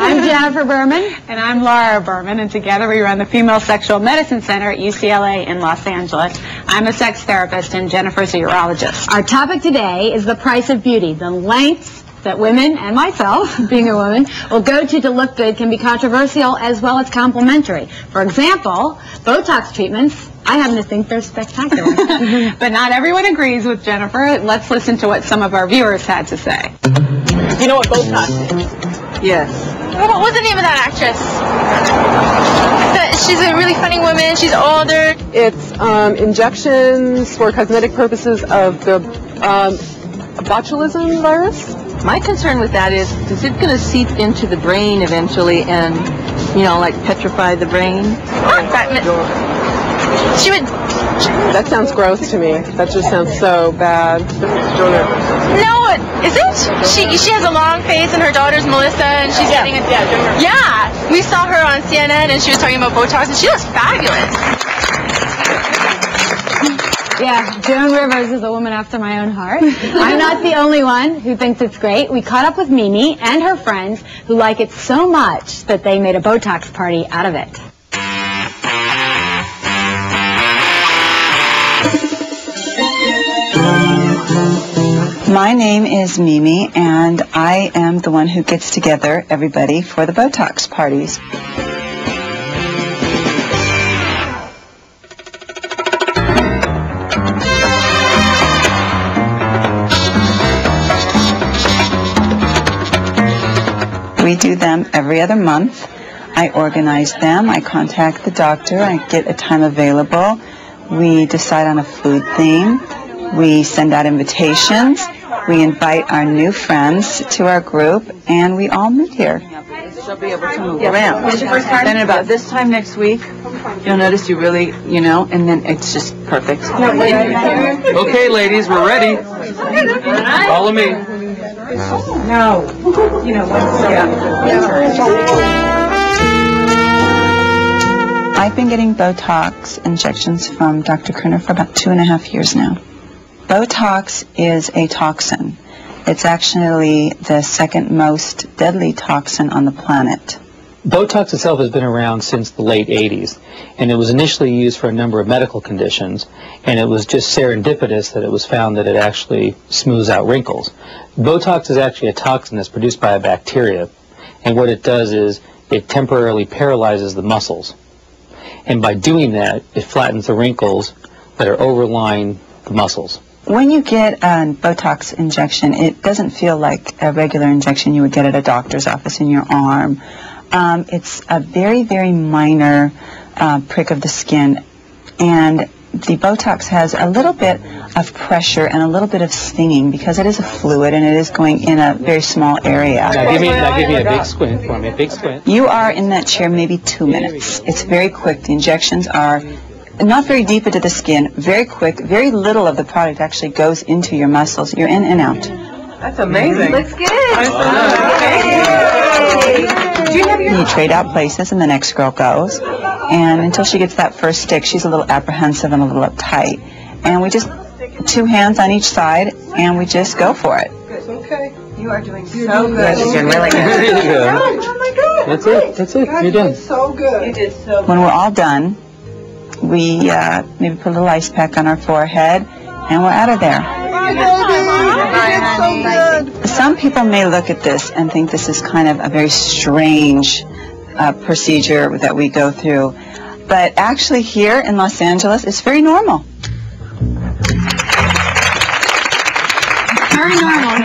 I'm Jennifer Berman. And I'm Laura Berman, and together we run the Female Sexual Medicine Center at UCLA in Los Angeles. I'm a sex therapist, and Jennifer's a urologist. Our topic today is the price of beauty. The lengths that women, and myself, being a woman, will go to look good can be controversial as well as complimentary. For example, Botox treatments, I happen to think they're spectacular. But not everyone agrees with Jennifer. Let's listen to what some of our viewers had to say. You know what Botox is? Yes. What was the name of that actress? She's a really funny woman. She's older. It's injections for cosmetic purposes of the botulism virus. My concern with that is it going to seep into the brain eventually and, you know, like petrify the brain? She would... That sounds gross to me. That just sounds so bad. No, is it? She has a long face, and her daughter's Melissa, and she's getting a... Yeah, we saw her on CNN, and she was talking about Botox, and she looks fabulous. Yeah, Joan Rivers is a woman after my own heart. I'm not the only one who thinks it's great. We caught up with Mimi and her friends who like it so much that they made a Botox party out of it. My name is Mimi, and I am the one who gets together everybody for the Botox parties. We do them every other month. I organize them, I contact the doctor, I get a time available, we decide on a food theme, we send out invitations, we invite our new friends to our group, and we all meet here. She'll be able to move around. Then about this time next week, you'll notice you really, you know, and then it's just perfect. Okay, ladies, we're ready. Follow me. No. You know I've been getting Botox injections from Dr. Kerner for about 2.5 years now. Botox is a toxin. It's actually the second most deadly toxin on the planet. Botox itself has been around since the late 80s, and it was initially used for a number of medical conditions, and it was just serendipitous that it was found that it actually smooths out wrinkles. Botox is actually a toxin that's produced by a bacteria, and what it does is it temporarily paralyzes the muscles. And by doing that, it flattens the wrinkles that are overlying the muscles. When you get a Botox injection, it doesn't feel like a regular injection you would get at a doctor's office in your arm. It's a very, very minor prick of the skin, and the Botox has a little bit of pressure and a little bit of stinging because it is a fluid and it is going in a very small area. Now give me a big squint for me, a big squint. You are in that chair maybe 2 minutes. It's very quick. The injections are not very deep into the skin, very quick. Very little of the product actually goes into your muscles. You're in and out. That's amazing. Looks good. You trade out places and the next girl goes. And until she gets that first stick, she's a little apprehensive and a little uptight. And we just, 2 hands on each side, and we just go for it. Okay. You are doing so good. You're doing really good. Really good. Oh my God. That's it. That's it. You're done. So good. You did so good. When we're all done, we maybe put a little ice pack on our forehead, and we're out of there. Some people may look at this and think this is kind of a very strange procedure that we go through, but actually here in Los Angeles, it's very normal. Very normal.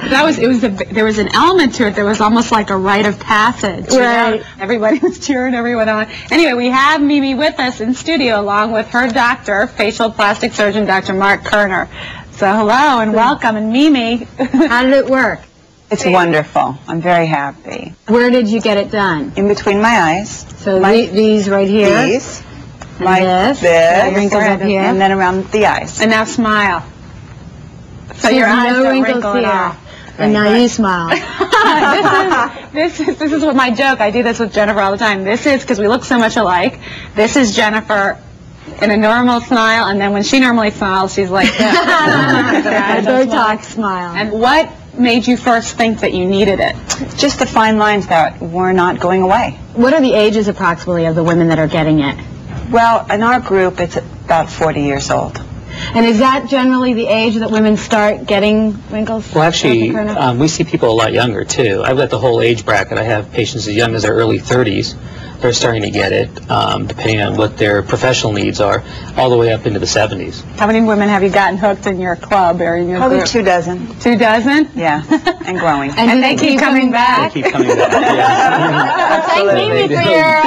There was an element to it that was almost like a rite of passage. Right. You know? Everybody was cheering everyone on. Anyway, we have Mimi with us in studio along with her doctor, facial plastic surgeon, Dr. Marc Kerner. So hello and welcome. And Mimi, How did it work? It's wonderful. I'm very happy. Where did you get it done? In between my eyes. So these right here. These. And Like this. this. Wrinkles up here. And then around the eyes. and now smile. So There's your eyes no don't wrinkles wrinkle here. at all. And now you smile. This is what my joke. I do this with Jennifer all the time. This is because we look so much alike. This is Jennifer in a normal smile, and then when she normally smiles, she's like this. A Botox smile. And what made you first think that you needed it? Just the fine lines that were not going away. What are the ages approximately of the women that are getting it? Well, in our group, it's about 40 years old. And is that generally the age that women start getting wrinkles? Well, actually, Dr. Kerner? we see people a lot younger, too. I've got the whole age bracket. I have patients as young as their early 30s. They're starting to get it, depending on what their professional needs are, all the way up into the 70s. How many women have you gotten hooked in your club or in your Probably group? 2 dozen. 2 dozen? Yeah, and growing. And they keep coming back? They keep coming back, yeah. Thank Mimi for your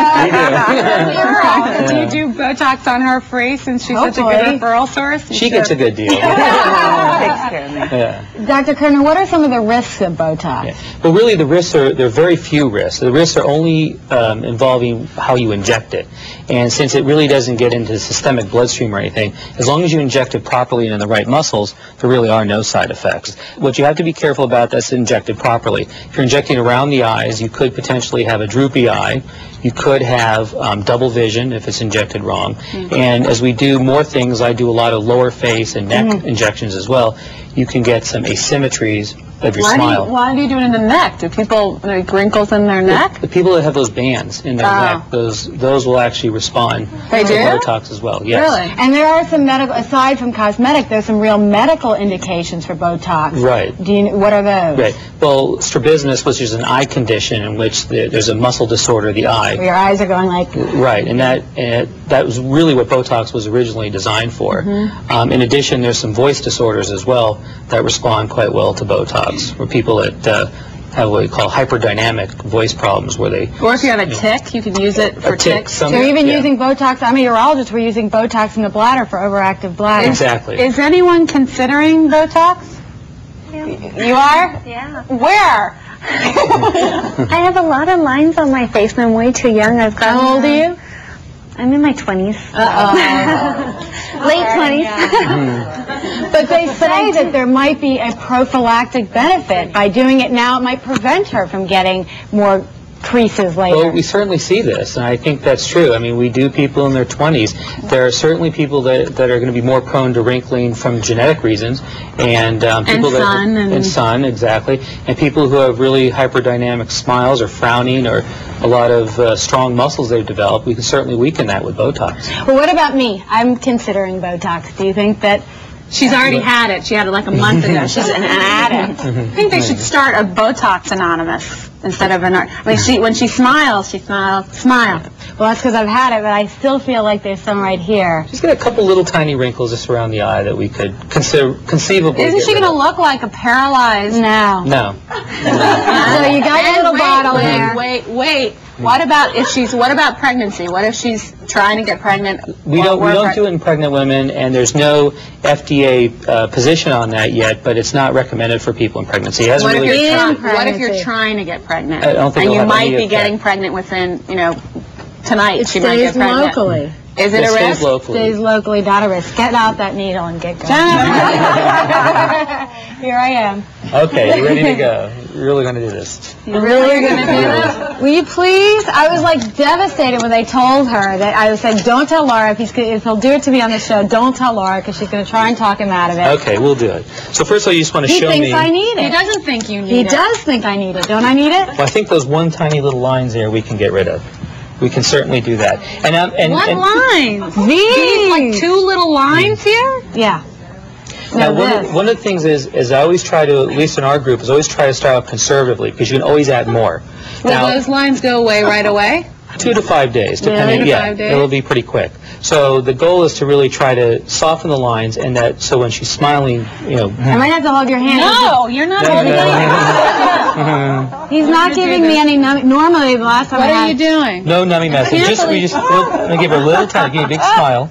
Do you do Botox on her free since she's such a good Hopefully. referral source? She gets a good deal. Takes care of me. Yeah. Dr. Kerner, what are some of the risks of Botox? Yeah. Well, really, there are very few risks. The risks are only involving how you inject it. And since it really doesn't get into the systemic bloodstream or anything, as long as you inject it properly and in the right muscles, there really are no side effects. What you have to be careful about is injected properly. If you're injecting around the eyes, you could potentially have a droopy eye. You could have double vision if it's injected wrong. And as we do more things, I do a lot of lower face and neck injections as well, you can get some asymmetries of your smile. Why do you do it in the neck? Do people like wrinkles in their neck? The people that have those bands in their neck, those will actually respond They to do? Botox as well. Yes. Really? And there are some medical, aside from cosmetic, there's some real medical indications for Botox. Right. What are those? Right. Well, strabismus, which is an eye condition in which there's a muscle disorder of the eye. Where your eyes are going like... Right, and that was really what Botox was originally designed for. In addition, there's some voice disorders as well that respond quite well to Botox, where people that have what we call hyperdynamic voice problems, where they... Or if you have a tic, you can use it for tics. So you're even using Botox, I'm a urologist, we're using Botox in the bladder for overactive bladder. Exactly. Is anyone considering Botox? Yeah. You are? Yeah. Where? I have a lot of lines on my face and I'm way too young. How old are you? I'm in my 20s. Late 20s. But they say that there might be a prophylactic benefit. By doing it now, it might prevent her from getting more creases later. Well, we certainly see this, and I think that's true. I mean, we do people in their 20s. There are certainly people that are going to be more prone to wrinkling from genetic reasons, and people and sun, exactly, and people who have really hyperdynamic smiles or frowning or a lot of strong muscles they've developed. We can certainly weaken that with Botox. Well, what about me? I'm considering Botox. Do you think that... She's already had it. She had it like a month ago. She's an addict. I think they should start a Botox Anonymous instead of an... I mean, when she smiles, smile. Well, that's because I've had it, but I still feel like there's some right here. She's got a couple little tiny wrinkles just around the eye that we could conceivably Isn't get she rid going to of. look like a paralyzed... No. No. So you got your little bottle there. Wait. What about pregnancy? What if she's trying to get pregnant? We don't do it in pregnant women, and there's no FDA position on that yet, but it's not recommended for people in pregnancy. It hasn't What really if you're trying to get pregnant? I don't think and you it'll have might any be effect. getting pregnant within, tonight. It She might get stays pregnant. locally. Is it It a stays risk? locally. Stays locally, not a risk. Get out that needle and get going. Here I am. Okay, you ready to go? You're really going to do this. You really are going to do this? Will you please? I was like devastated when they told her that I was saying, don't tell Laura if he'll do it to me on the show. Don't tell Laura because she's going to try and talk him out of it. Okay, we'll do it. So first of all, you just want to He show me. thinks I need it. He doesn't think you need He it. does think I need it. Don't I need it? Well, I think those one tiny little lines there we can get rid of. We can certainly do that. What lines? These. Like 2 little lines here? Yeah. Now, No, one of the things is I always try to, at least in our group, is always try to start out conservatively because you can always add more. Will Now, those lines go away right away? 2 to 5 days, depending. 2 to 5 days? It'll be pretty quick. So the goal is to really try to soften the lines, and that so when she's smiling, I might have to hold your hand. No, you're not holding it. He's not giving me any numbing. Normally, the last time What I are had... you doing? No numbing method. I'm gonna give her a little tiny, give her a big smile,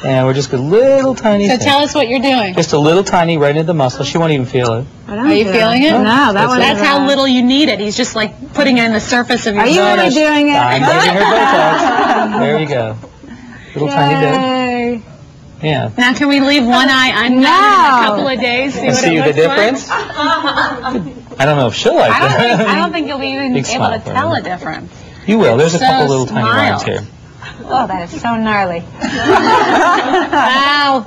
and we're just a little tiny. So thing. tell us what you're doing. Just a little tiny right into the muscle. She won't even feel it. Are you feeling it? No, that was... That's how little you need it. He's just like putting it in the surface of your Are you really doing it? I'm giving her Botox. There you go. Little tiny bit. Yay. Yeah. Now can we leave one eye undone in a couple of days? See And what see it the looks difference? like? I don't know if she'll like that. I don't think you'll be even Big able smile to for tell her. a difference. You will. There's a So couple little tiny smile. lines here. Oh, that is so gnarly. Wow,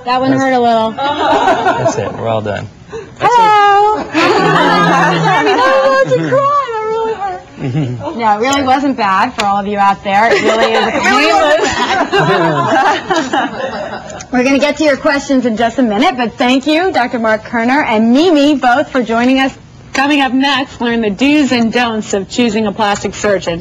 that one hurt a little. That's it. We're all done. Hello. I wanted to cry. That really hurt. No, it really wasn't bad for all of you out there. It really is. We're going to get to your questions in just a minute, but thank you, Dr. Marc Kerner and Mimi, both for joining us. Coming up next, learn the do's and don'ts of choosing a plastic surgeon.